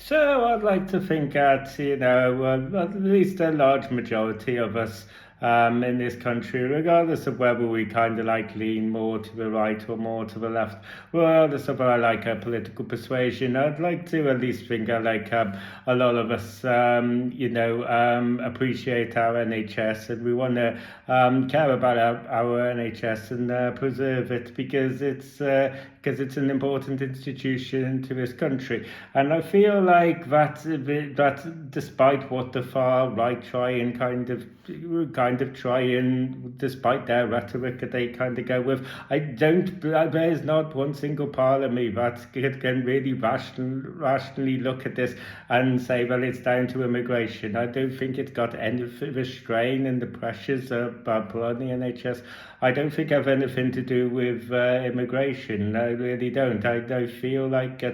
So I'd like to think that, at least a large majority of us in this country, regardless of whether we kind of like lean more to the right or more to the left, regardless of our like political persuasion, I'd like to at least think that a lot of us, appreciate our NHS, and we want to care about our NHS and preserve it because it's an important institution to this country. And I feel like that despite what the far right try and try and despite their rhetoric that they kind of go with, there's not one single part of me that can really rationally look at this and say, well, it's down to immigration. I don't think it's got any of the strain and the pressures of put on the NHS. I don't think have anything to do with immigration. I really don't. I feel like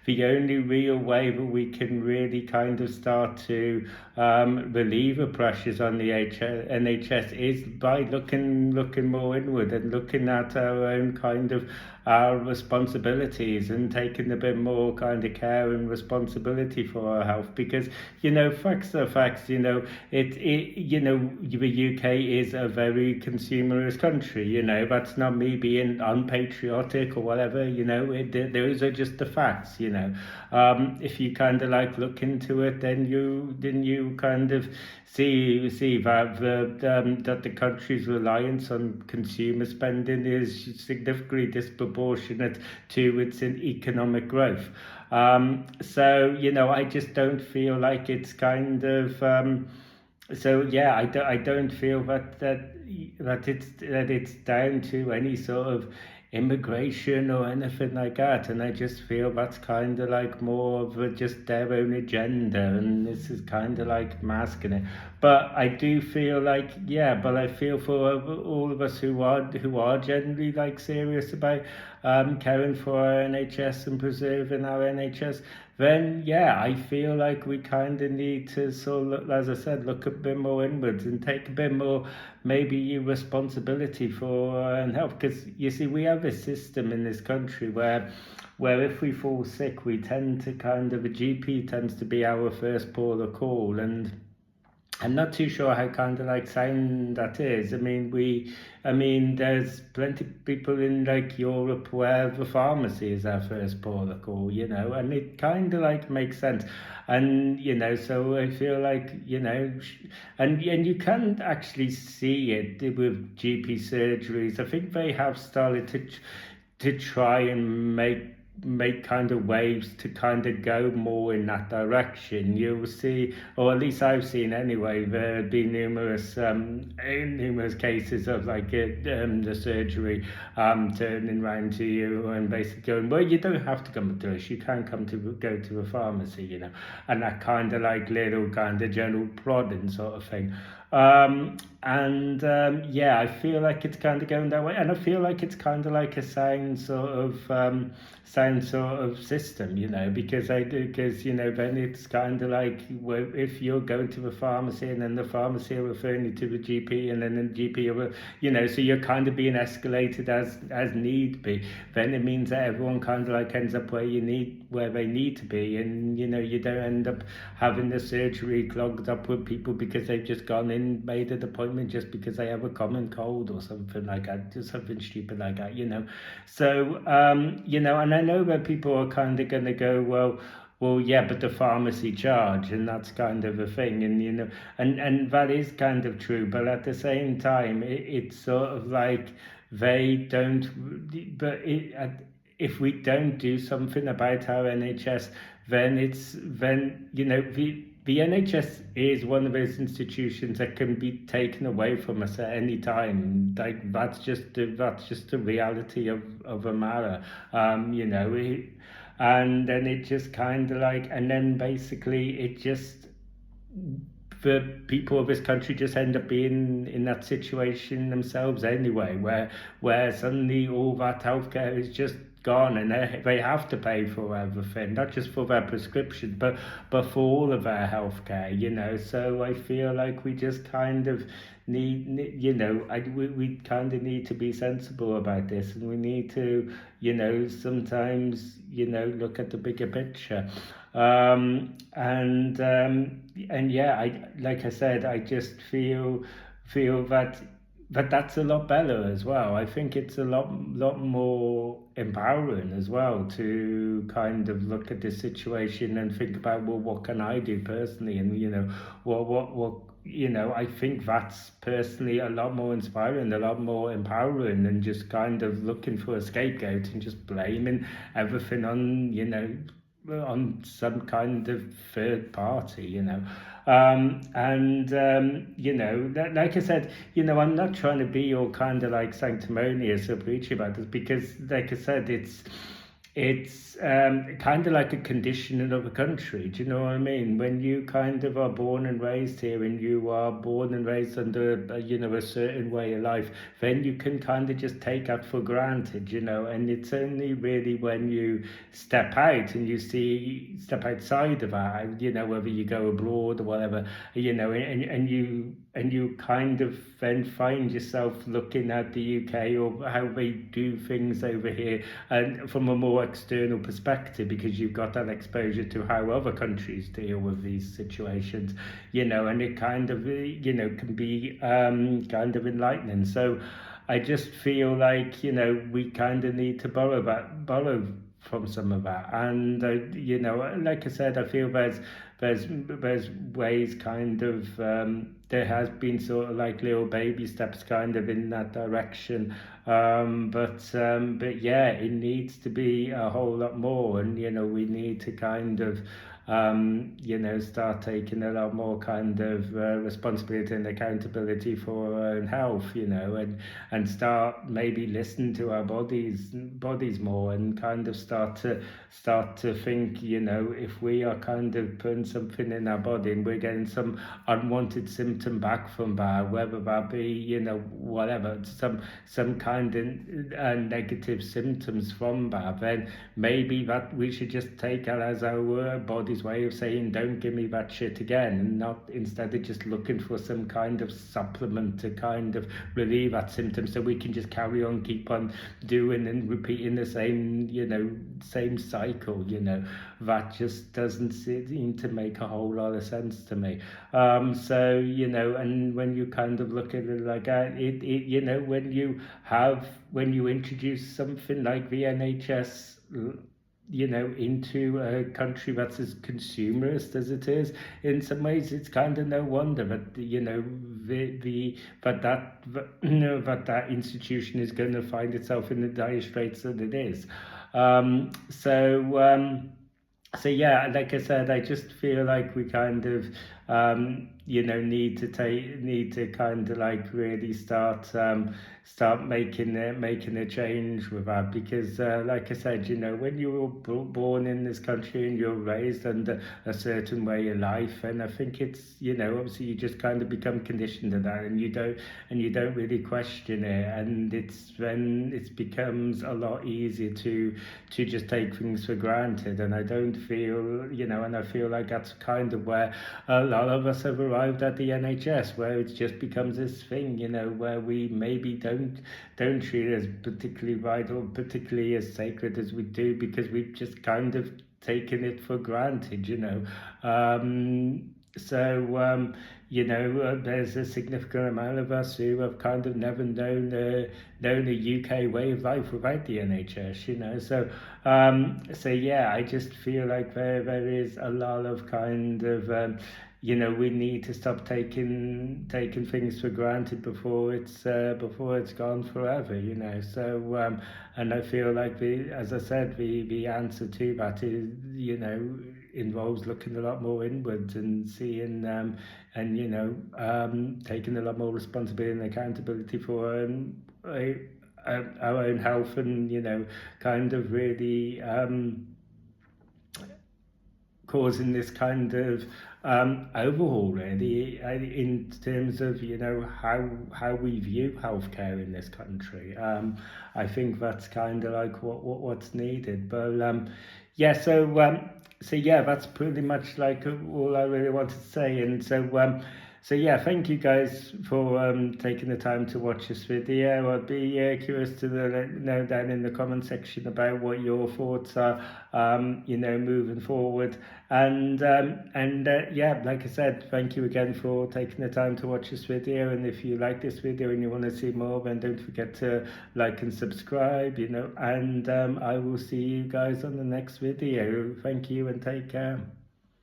the only real way that we can really kind of start to relieve the pressures on the NHS is by looking more inward and looking at our own kind of our responsibilities and taking a bit more kind of care and responsibility for our health, because facts are facts. The UK is a very consumerist country. That's not me being unpatriotic or whatever. Those are just the facts. If you kind of like look into it, then you kind of see that the country's reliance on consumer spending is significantly disproportionate to its economic growth. I just don't feel like it's kind of I don't feel that it's down to any sort of immigration or anything like that, and I just feel that's kind of like more of just their own agenda, and this is kind of like masking it. But I do feel like, but I feel for all of us who are generally like serious about caring for our NHS and preserving our NHS, then I feel like we kind of need to sort of, as I said, look a bit more inwards and take a bit more maybe responsibility for our health. Because you see, we have a system in this country where if we fall sick, we tend to a GP tends to be our first port of call, and I'm not too sure how kind of like sound that is. There's plenty of people in like Europe where the pharmacy is our first port of call, and it kind of like makes sense. And, so I feel like, and you can actually see it with GP surgeries. I think they have started to try and make kind of waves to kind of go more in that direction. You will see, or at least I've seen anyway, there have been numerous cases of like the surgery turning around to you and basically going, well, you don't have to come to us, you can go to a pharmacy, and that kind of like little kind of general prodding sort of thing. I feel like it's kind of going that way, and I feel like it's kind of like a sound sort of system, because then it's kind of like, well, if you're going to the pharmacy and then the pharmacy are referring you to the GP, and then the GP are, so you're kind of being escalated as need be, then it means that everyone kind of like ends up where they need to be, and you don't end up having the surgery clogged up with people because they've just gone in, made an appointment just because they have a common cold or something like that, just something stupid like that. So and I know that people are kind of going to go, well, yeah, but the pharmacy charge, and that's kind of a thing, and and that is kind of true, but at the same time, it's sort of like they don't, but if we don't do something about our NHS, then the NHS is one of those institutions that can be taken away from us at any time. Like that's just the reality of a matter. And then it just kind of like, and then basically it just, the people of this country just end up being in that situation themselves anyway, where suddenly all that healthcare is just gone, and they have to pay for everything, not just for their prescriptions, but for all of their healthcare, So I feel like we just kind of we kind of need to be sensible about this, and we need to, sometimes, look at the bigger picture. And yeah, like I said, I just feel that that's a lot better as well. I think it's a lot more empowering as well to kind of look at this situation and think about, well, what can I do personally, and what I think that's personally a lot more inspiring, a lot more empowering than just kind of looking for a scapegoat and just blaming everything on some kind of third party, like I said, I'm not trying to be all kind of like sanctimonious or preachy about this, because like I said, it's kind of like a condition of a country. Do you know what I mean? When you kind of are born and raised here, and you are born and raised under a certain way of life, then you can kind of just take that for granted, and it's only really when you step out and you step outside of that, whether you go abroad or whatever, and you kind of then find yourself looking at the UK or how they do things over here, and from a more external perspective, because you've got that exposure to how other countries deal with these situations, and it kind of, can be kind of enlightening. So I just feel like, we kind of need to borrow from some of that. And like I said, I feel there's ways kind of, there has been sort of like little baby steps kind of in that direction, but yeah, it needs to be a whole lot more, and we need to kind of start taking a lot more kind of responsibility and accountability for our own health, and start maybe listening to our bodies more, and kind of start to think, if we are kind of putting something in our body and we're getting some unwanted symptom back from that, whether that be, whatever, some kind of negative symptoms from that, then maybe that we should just take it as our body's way of saying, don't give me that shit again, and not, instead of just looking for some kind of supplement to kind of relieve that symptom, so we can just carry on, keep on doing and repeating the same cycle. That just doesn't seem to make a whole lot of sense to me. So and when you kind of look at it like that, when you introduce something like the NHS, into a country that's as consumerist as it is, in some ways it's kind of no wonder that that institution is going to find itself in the dire straits that it is. So yeah, like I said, I just feel like we kind of need to kind of like really start making a change with that, because like I said, when you were born in this country and you're raised under a certain way of life, and I think it's, obviously you just kind of become conditioned to that, and you don't really question it, and it becomes a lot easier to just take things for granted. And I don't feel, and I feel like that's kind of where a lot of us have arrived at the NHS, where it just becomes this thing, where we maybe don't treat it as particularly vital, particularly as sacred as we do, because we've just kind of taken it for granted. There's a significant amount of us who have kind of never known a UK way of life without the NHS, so yeah, I just feel like there is a lot of kind of we need to stop taking things for granted before it's gone forever, So and I feel like as I said, the answer to that is, involves looking a lot more inwards and seeing and taking a lot more responsibility and accountability for our own health, and kind of really causing this kind of overhaul, really, in terms of how we view healthcare in this country. I think that's kind of like what's needed. But yeah, so yeah, that's pretty much like all I really wanted to say. And so yeah, thank you guys for taking the time to watch this video. I'd be curious to let me know down in the comment section about what your thoughts are, moving forward. And yeah, like I said, thank you again for taking the time to watch this video. And if you like this video and you want to see more, then don't forget to like and subscribe. And I will see you guys on the next video. Thank you and take care.